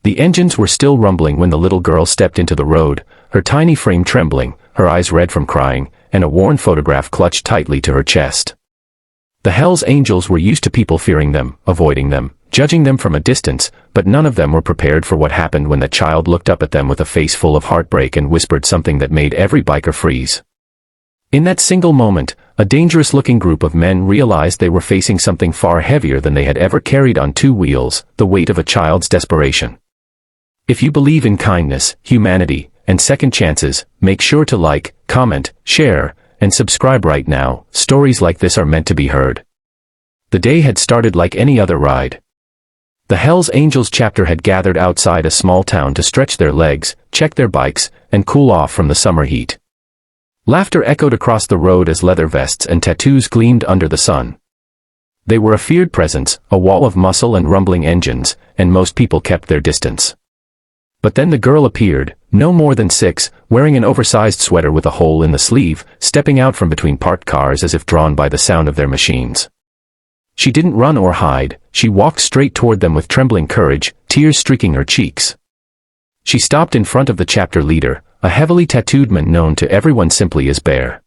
The engines were still rumbling when the little girl stepped into the road, her tiny frame trembling, her eyes red from crying, and a worn photograph clutched tightly to her chest. The Hell's Angels were used to people fearing them, avoiding them, judging them from a distance, but none of them were prepared for what happened when that child looked up at them with a face full of heartbreak and whispered something that made every biker freeze. In that single moment, a dangerous-looking group of men realized they were facing something far heavier than they had ever carried on two wheels, the weight of a child's desperation. If you believe in kindness, humanity, and second chances, make sure to like, comment, share, and subscribe right now. Stories like this are meant to be heard. The day had started like any other ride. The Hell's Angels chapter had gathered outside a small town to stretch their legs, check their bikes, and cool off from the summer heat. Laughter echoed across the road as leather vests and tattoos gleamed under the sun. They were a feared presence, a wall of muscle and rumbling engines, and most people kept their distance. But then the girl appeared, no more than 6, wearing an oversized sweater with a hole in the sleeve, stepping out from between parked cars as if drawn by the sound of their machines. She didn't run or hide, she walked straight toward them with trembling courage, tears streaking her cheeks. She stopped in front of the chapter leader, a heavily tattooed man known to everyone simply as Bear.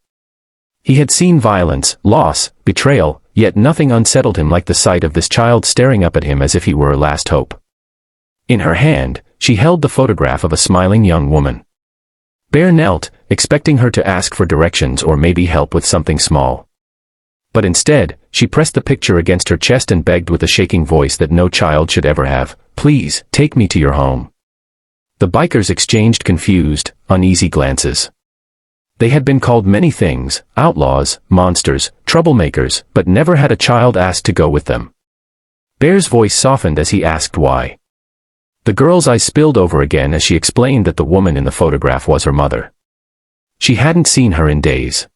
He had seen violence, loss, betrayal, yet nothing unsettled him like the sight of this child staring up at him as if he were her last hope. In her hand, she held the photograph of a smiling young woman. Bear knelt, expecting her to ask for directions or maybe help with something small. But instead, she pressed the picture against her chest and begged with a shaking voice that no child should ever have, "Please, take me to your home." The bikers exchanged confused, uneasy glances. They had been called many things, outlaws, monsters, troublemakers, but never had a child asked to go with them. Bear's voice softened as he asked why. The girl's eyes spilled over again as she explained that the woman in the photograph was her mother. She hadn't seen her in days.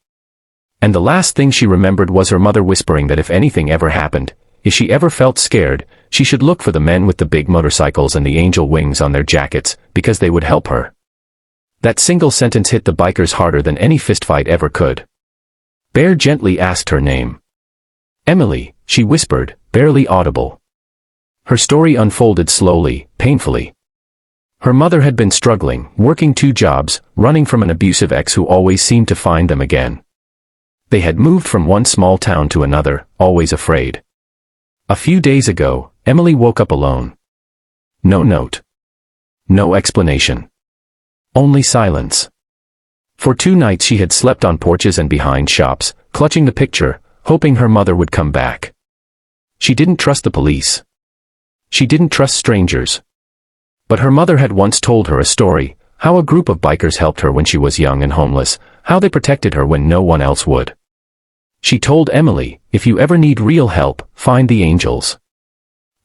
And the last thing she remembered was her mother whispering that if anything ever happened, if she ever felt scared, she should look for the men with the big motorcycles and the angel wings on their jackets, because they would help her. That single sentence hit the bikers harder than any fistfight ever could. Bear gently asked her name. "Emily," she whispered, barely audible. Her story unfolded slowly, painfully. Her mother had been struggling, working 2 jobs, running from an abusive ex who always seemed to find them again. They had moved from one small town to another, always afraid. A few days ago, Emily woke up alone. No note. No explanation. Only silence. For 2 nights she had slept on porches and behind shops, clutching the picture, hoping her mother would come back. She didn't trust the police. She didn't trust strangers. But her mother had once told her a story, how a group of bikers helped her when she was young and homeless, how they protected her when no one else would. She told Emily, "If you ever need real help, find the angels."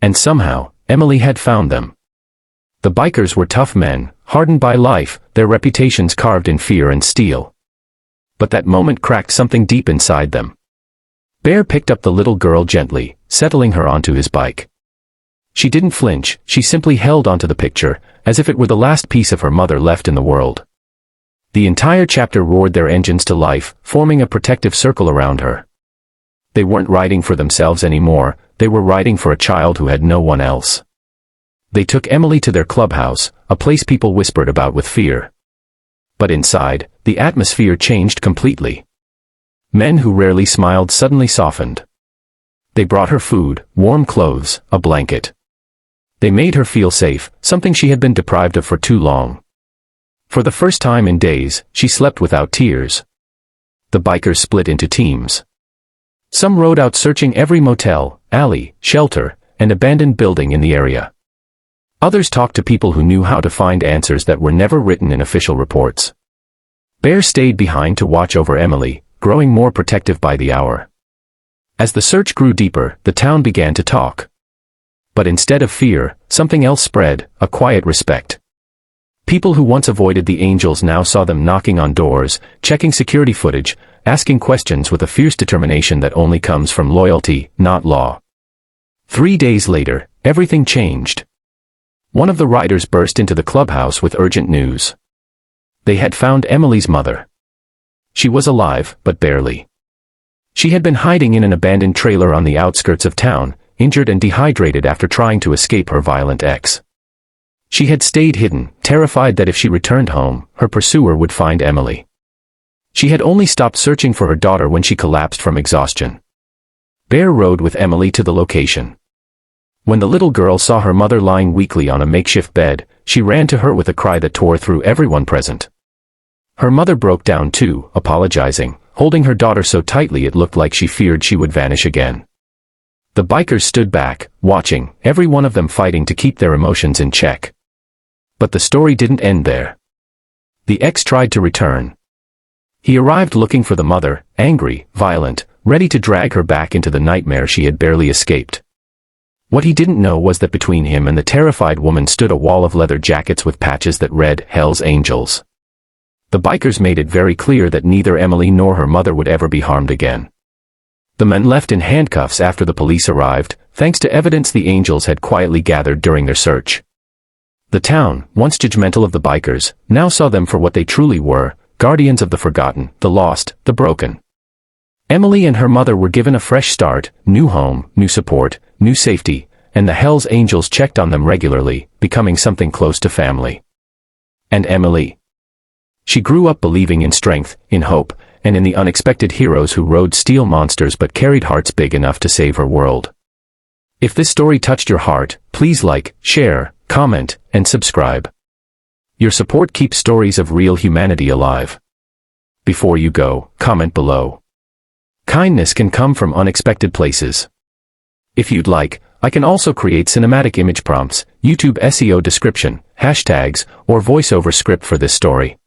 And somehow, Emily had found them. The bikers were tough men, hardened by life, their reputations carved in fear and steel. But that moment cracked something deep inside them. Bear picked up the little girl gently, settling her onto his bike. She didn't flinch, she simply held onto the picture, as if it were the last piece of her mother left in the world. The entire chapter roared their engines to life, forming a protective circle around her. They weren't riding for themselves anymore, they were riding for a child who had no one else. They took Emily to their clubhouse, a place people whispered about with fear. But inside, the atmosphere changed completely. Men who rarely smiled suddenly softened. They brought her food, warm clothes, a blanket. They made her feel safe, something she had been deprived of for too long. For the first time in days, she slept without tears. The bikers split into teams. Some rode out searching every motel, alley, shelter, and abandoned building in the area. Others talked to people who knew how to find answers that were never written in official reports. Bear stayed behind to watch over Emily, growing more protective by the hour. As the search grew deeper, the town began to talk. But instead of fear, something else spread, a quiet respect. People who once avoided the angels now saw them knocking on doors, checking security footage, asking questions with a fierce determination that only comes from loyalty, not law. 3 days later, everything changed. One of the riders burst into the clubhouse with urgent news. They had found Emily's mother. She was alive, but barely. She had been hiding in an abandoned trailer on the outskirts of town, injured and dehydrated after trying to escape her violent ex. She had stayed hidden, terrified that if she returned home, her pursuer would find Emily. She had only stopped searching for her daughter when she collapsed from exhaustion. Bear rode with Emily to the location. When the little girl saw her mother lying weakly on a makeshift bed, she ran to her with a cry that tore through everyone present. Her mother broke down too, apologizing, holding her daughter so tightly it looked like she feared she would vanish again. The bikers stood back, watching, every one of them fighting to keep their emotions in check. But the story didn't end there. The ex tried to return. He arrived looking for the mother, angry, violent, ready to drag her back into the nightmare she had barely escaped. What he didn't know was that between him and the terrified woman stood a wall of leather jackets with patches that read, "Hell's Angels." The bikers made it very clear that neither Emily nor her mother would ever be harmed again. The men left in handcuffs after the police arrived, thanks to evidence the angels had quietly gathered during their search. The town, once judgmental of the bikers, now saw them for what they truly were, guardians of the forgotten, the lost, the broken. Emily and her mother were given a fresh start, new home, new support, new safety, and the Hell's Angels checked on them regularly, becoming something close to family. And Emily? She grew up believing in strength, in hope, and in the unexpected heroes who rode steel monsters but carried hearts big enough to save her world. If this story touched your heart, please like, share, comment, and subscribe. Your support keeps stories of real humanity alive. Before you go, comment below. Kindness can come from unexpected places. If you'd like, I can also create cinematic image prompts, YouTube SEO description, hashtags, or voiceover script for this story.